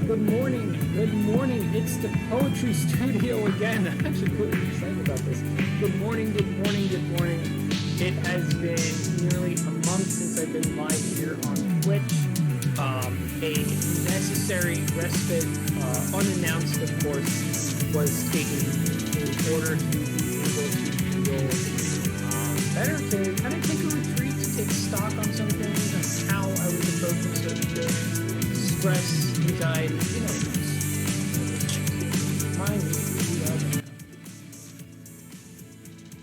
Good morning. It's the Poetry Studio again. I'm actually really excited about this. Good morning. It has been nearly a month since I've been live here on Twitch. A necessary respite, unannounced of course, was taken in order to be able to feel better, to kind of take a retreat, to take stock on some things, on how I was approaching certain things, stress, anxiety,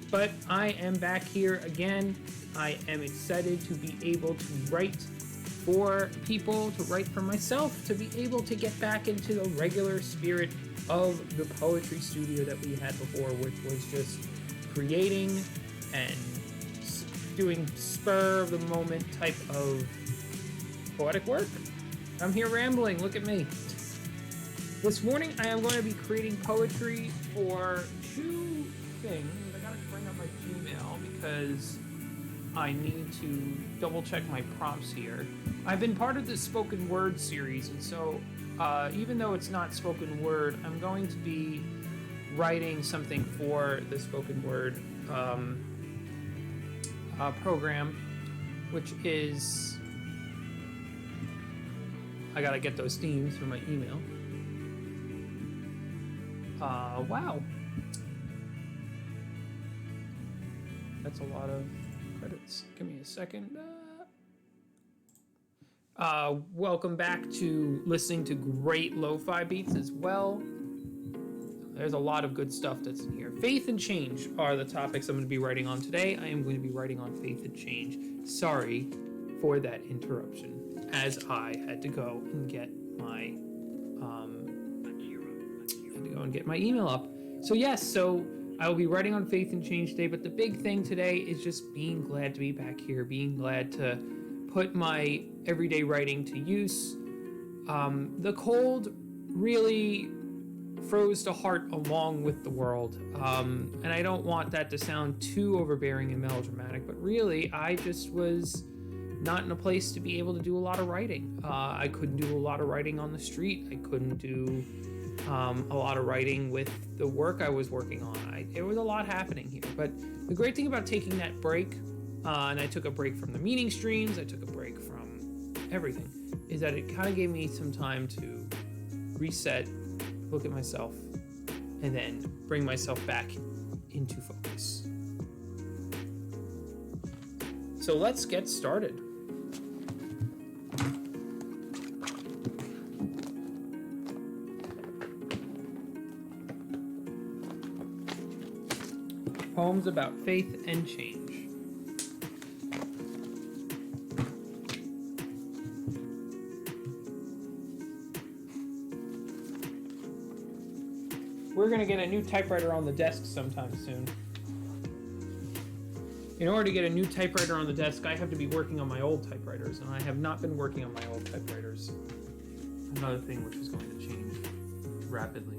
But I am back here again. I am excited to be able to write for people, to write for myself, to be able to get back into the regular spirit of the poetry studio that we had before, which was just creating and doing spur of the moment type of poetic work. I'm here rambling, look at me. This morning I am going to be creating poetry for two things. I gotta bring up my Gmail because I need to double check my prompts here. I've been part of this spoken word series, and so even though it's not spoken word, I'm going to be writing something for the spoken word program, which is, I gotta get those themes from my email. Wow. That's a lot of credits. Give me a second. Welcome back to listening to great lo-fi beats as well. There's a lot of good stuff that's in here. Faith and change are the topics I'm going to be writing on today. I am going to be writing on faith and change. Sorry for that interruption, as I had to go and get my email up. So yes, I will be writing on faith and change today, but the big thing today is just being glad to be back here, being glad to put my everyday writing to use. The cold really froze the heart along with the world, and I don't want that to sound too overbearing and melodramatic, but really I just was not in a place to be able to do a lot of writing. I couldn't do a lot of writing on the street. I couldn't do a lot of writing with the work I was working on. There was a lot happening here, but the great thing about taking that break, and I took a break from the meeting streams, I took a break from everything, is that it kind of gave me some time to reset, look at myself, and then bring myself back into focus. So let's get started. Poems about faith and change. We're going to get a new typewriter on the desk sometime soon. In order to get a new typewriter on the desk, I have to be working on my old typewriters, and I have not been working on my old typewriters. Another thing which is going to change rapidly.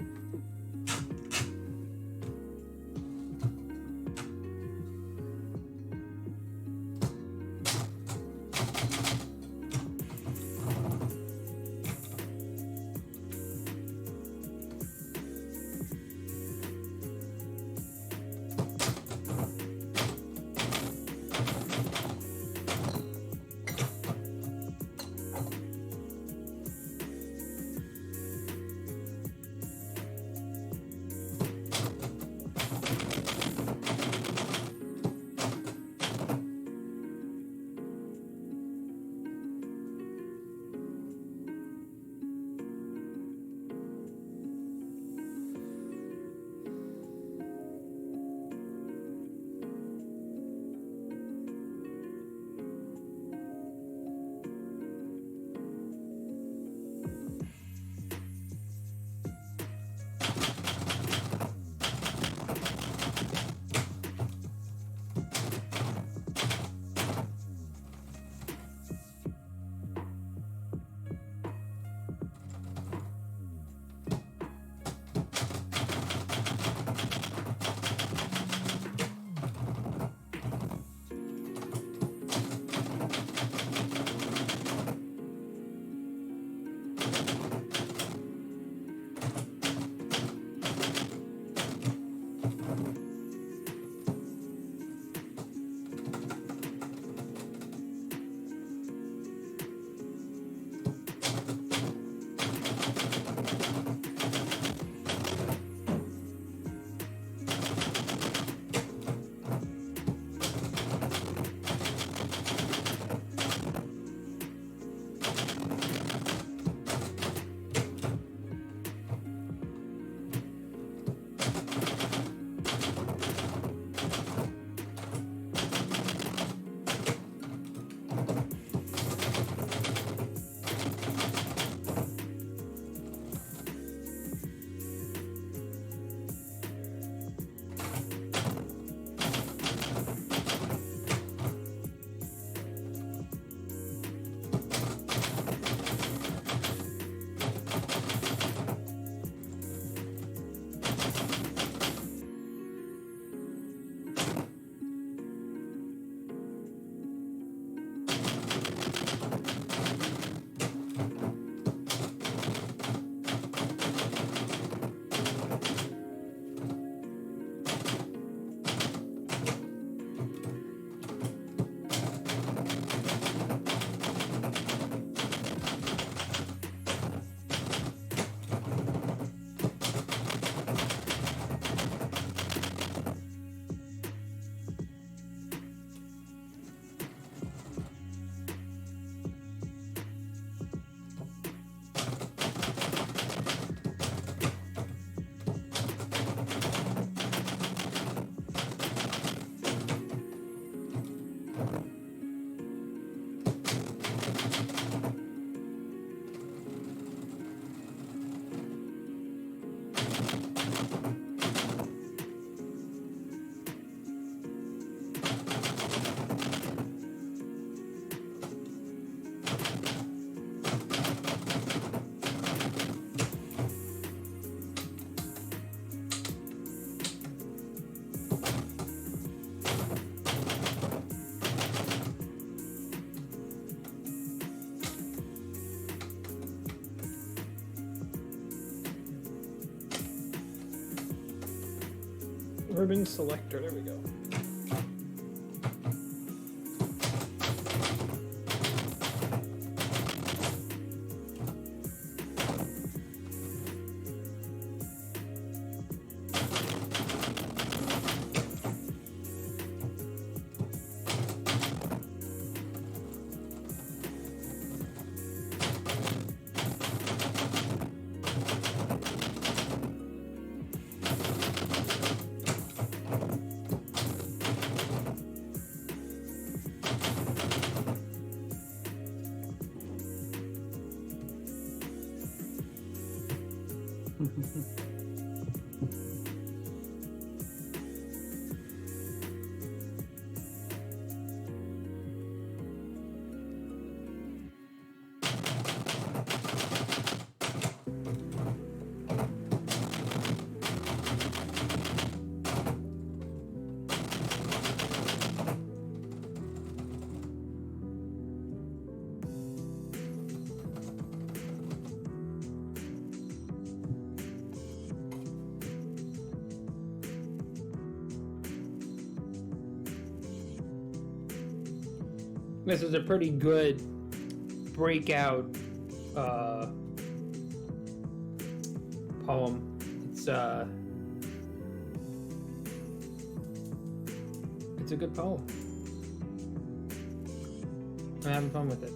Ribbon selector, there we go. This is a pretty good breakout poem. It's a good poem. I'm having fun with it.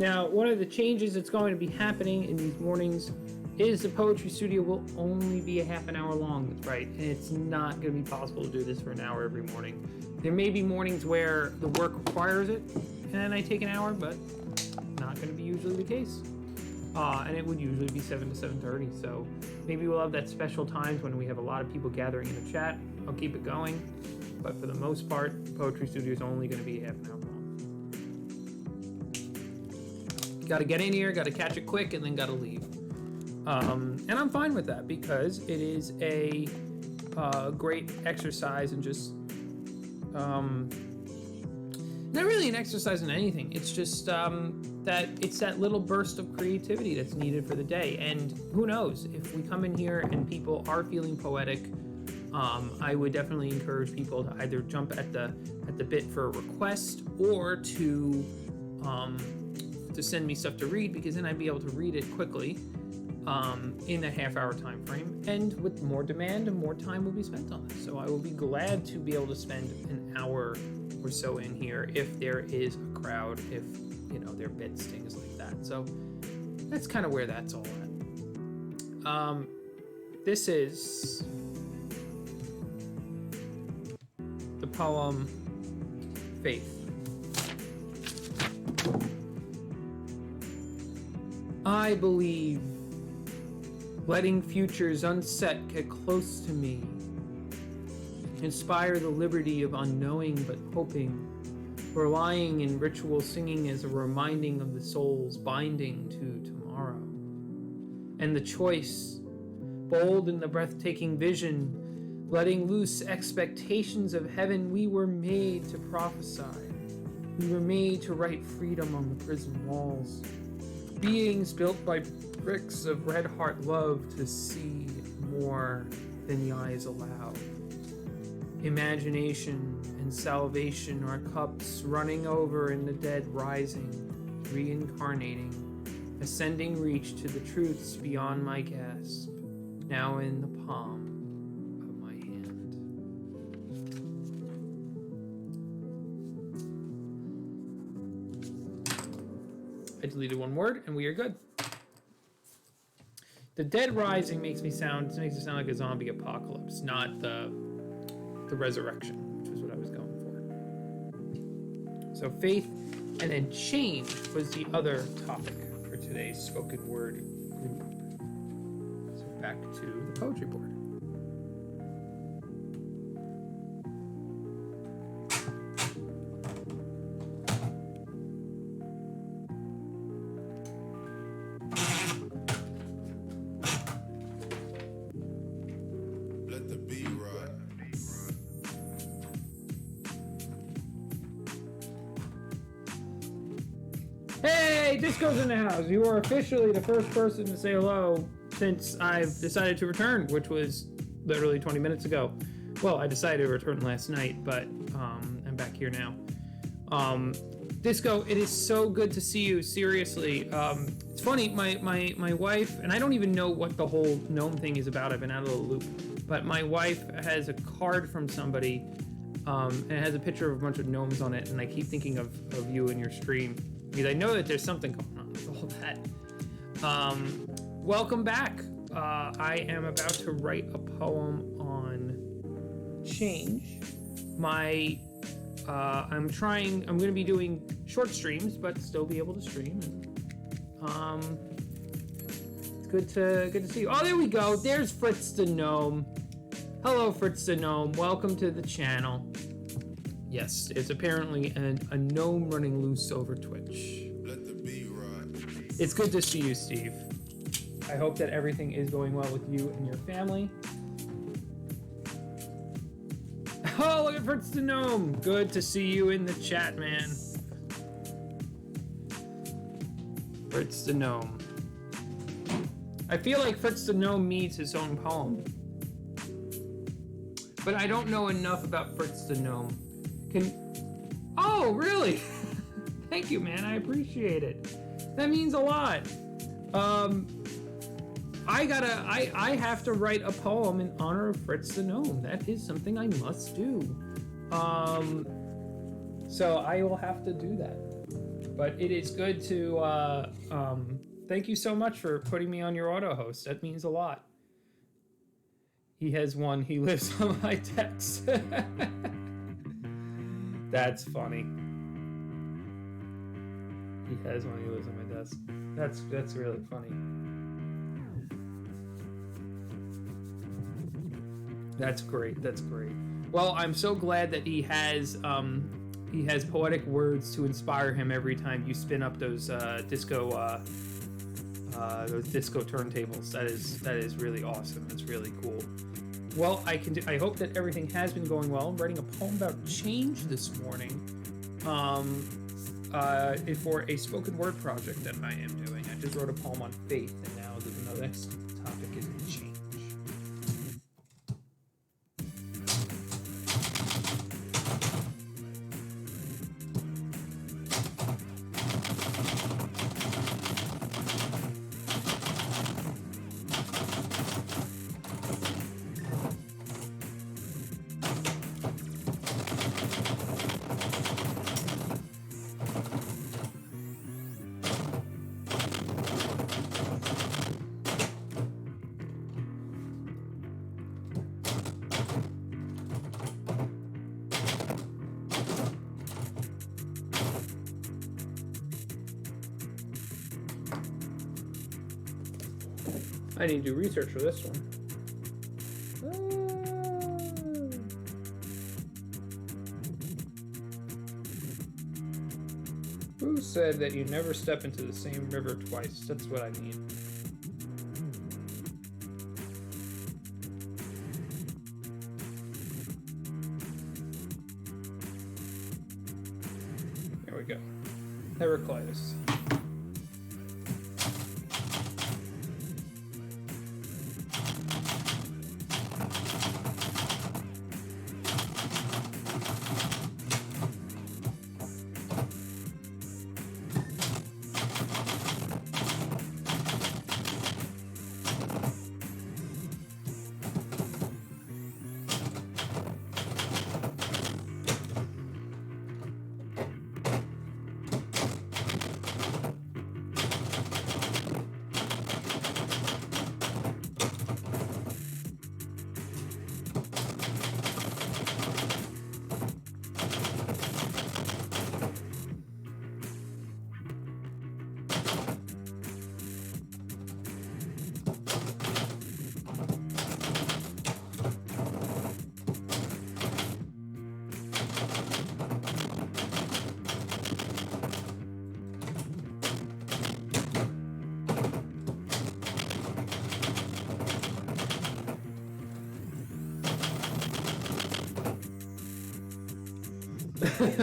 Now, one of the changes that's going to be happening in these mornings is the poetry studio will only be a half an hour long, right? And it's not going to be possible to do this for an hour every morning. There may be mornings where the work requires it, and I take an hour, but not going to be usually the case. And it would usually be 7 to 7:30, so maybe we'll have that special times when we have a lot of people gathering in the chat. I'll keep it going, but for the most part, the poetry studio is only going to be a half an hour long. Got to get in here, got to catch it quick, and then got to leave. And I'm fine with that because it is a great exercise and just not really an exercise in anything. It's just that it's that little burst of creativity that's needed for the day. And who knows, if we come in here and people are feeling poetic, I would definitely encourage people to either jump at the bit for a request or to send me stuff to read, because then I'd be able to read it quickly in a half-hour time frame, and with more demand and more time will be spent on it. So I will be glad to be able to spend an hour or so in here if there is a crowd, if there are bits, things like that. So that's kind of where that's all at. This is the poem Faith. I believe, letting futures unset get close to me, inspire the liberty of unknowing but hoping, relying in ritual singing as a reminding of the soul's binding to tomorrow. And the choice, bold in the breathtaking vision, letting loose expectations of heaven, we were made to prophesy. We were made to write freedom on the prison walls. Beings built by bricks of red heart love to see more than the eyes allow. Imagination and salvation are cups running over and the dead rising, reincarnating, ascending reach to the truths beyond my grasp, now in the palm of my hand. I deleted one word, and we are good. The dead rising makes it sound like a zombie apocalypse, not the resurrection, which is what I was going for. So faith and then change was the other topic for today's spoken word group. So back to the poetry board. Hey, Disco's in the house. You are officially the first person to say hello since I've decided to return, which was literally 20 minutes ago. Well, I decided to return last night, but I'm back here now. Disco, it is so good to see you. Seriously, it's funny. My wife, and I don't even know what the whole gnome thing is about. I've been out of the loop, but my wife has a card from somebody, and it has a picture of a bunch of gnomes on it, and I keep thinking of you and your stream. Because I know that there's something going on with all that. Welcome back. I am about to write a poem on change. I'm going to be doing short streams, but still be able to stream. It's good to see you. Oh, there we go. There's Fritz the Gnome. Hello, Fritz the Gnome. Welcome to the channel. Yes, it's apparently a gnome running loose over Twitch. Let the bee ride. It's good to see you, Steve. I hope that everything is going well with you and your family. Oh, look at Fritz the Gnome. Good to see you in the chat, man. Fritz the Gnome. I feel like Fritz the Gnome needs his own poem. But I don't know enough about Fritz the Gnome. Oh, really? Thank you, man. I appreciate it. That means a lot. I have to write a poem in honor of Fritz the Gnome. That is something I must do. So I will have to do that. But it is good to, thank you so much for putting me on your auto host. That means a lot. He has one. He lives on my text. That's funny. He has one. He lives on my desk. That's really funny. That's great. That's great. Well, I'm so glad that he has poetic words to inspire him every time you spin up those disco turntables. That is really awesome. It's really cool. Well, I hope that everything has been going well. I'm writing a poem about change this morning, for a spoken word project that I am doing. I just wrote a poem on faith, and now the next topic is change. I need to do research for this one. Who said that you never step into the same river twice? That's what I need. There we go. Heraclitus.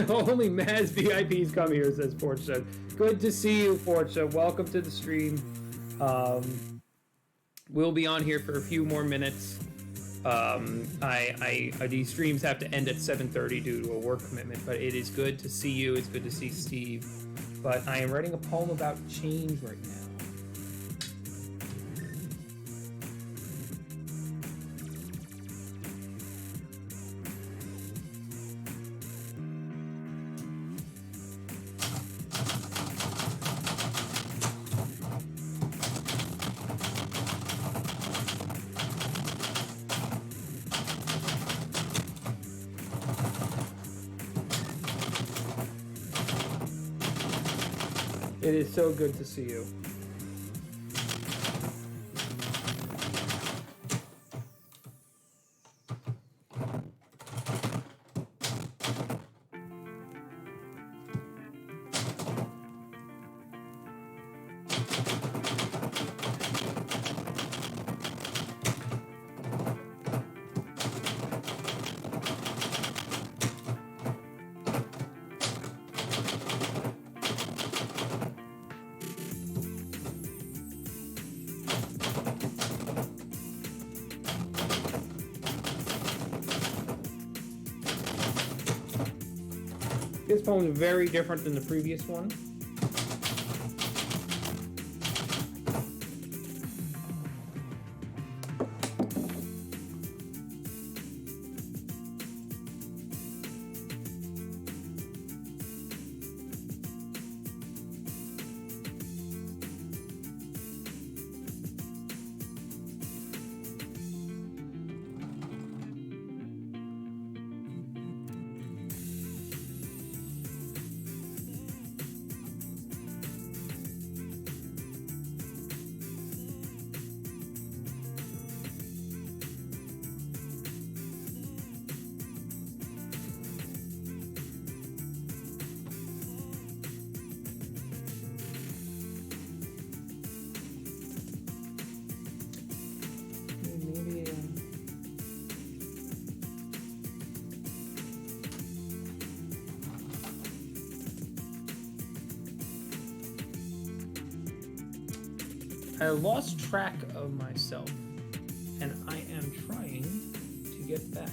Only Maz VIPs come here, says Portia. Good to see you, Portia. Welcome to the stream. We'll be on here for a few more minutes. These streams have to end at 7:30 due to a work commitment, but it is good to see you. It's good to see Steve. But I am writing a poem about change right now. It is so good to see you. This poem is very different than the previous one. I lost track of myself, and I am trying to get back.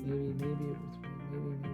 Maybe it was maybe it was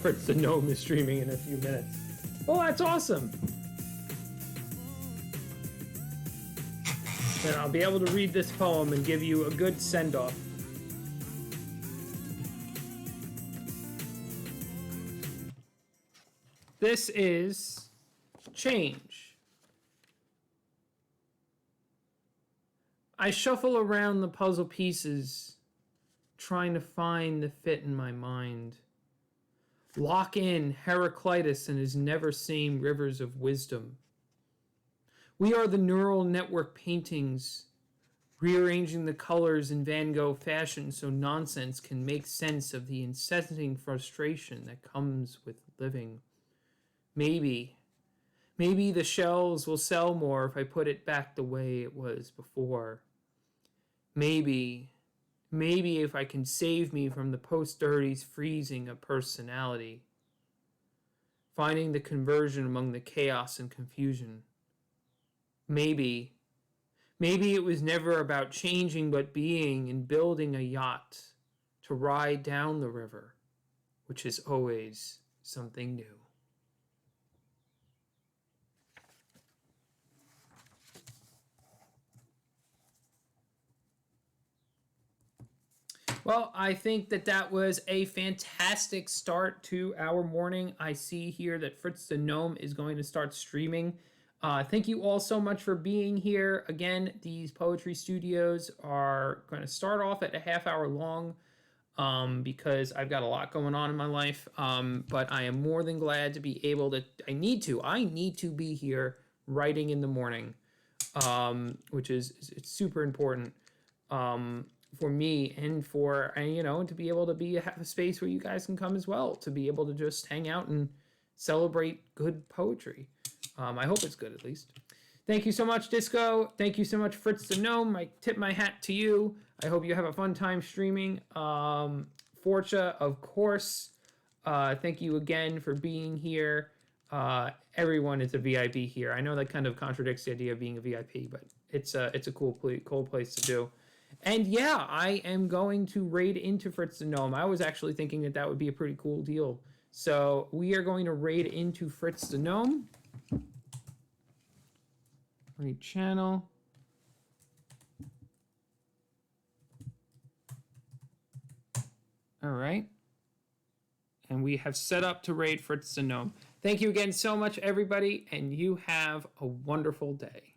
Fritz the Gnome is streaming in a few minutes. Oh, that's awesome! Then I'll be able to read this poem and give you a good send-off. This is change. I shuffle around the puzzle pieces, trying to find the fit in my mind. Lock in Heraclitus and his never-same rivers of wisdom. We are the neural network paintings rearranging the colors in Van Gogh fashion so nonsense can make sense of the incessant frustration that comes with living. Maybe, maybe the shelves will sell more if I put it back the way it was before. Maybe, maybe if I can save me from the post-30s freezing of personality, finding the conversion among the chaos and confusion. Maybe, maybe it was never about changing but being and building a yacht to ride down the river, which is always something new. Well, I think that was a fantastic start to our morning. I see here that Fritz the Gnome is going to start streaming. Thank you all so much for being here. Again, these poetry studios are going to start off at a half hour long because I've got a lot going on in my life. But I am more than glad to be able to. I need to be here writing in the morning, which is it's super important. For me and for to be able to have a space where you guys can come as well, to be able to just hang out and celebrate good poetry. I hope it's good, at least. Thank you so much, Disco. Thank you so much, Fritz the Gnome. I tip my hat to you. I hope you have a fun time streaming. Forcha, of course. Thank you again for being here. Everyone is a VIP here. I know that kind of contradicts the idea of being a VIP, but it's a cool place to do. And yeah, I am going to raid into Fritz the Gnome. I was actually thinking that would be a pretty cool deal. So we are going to raid into Fritz the Gnome. Raid channel. All right. And we have set up to raid Fritz the Gnome. Thank you again so much, everybody, and you have a wonderful day.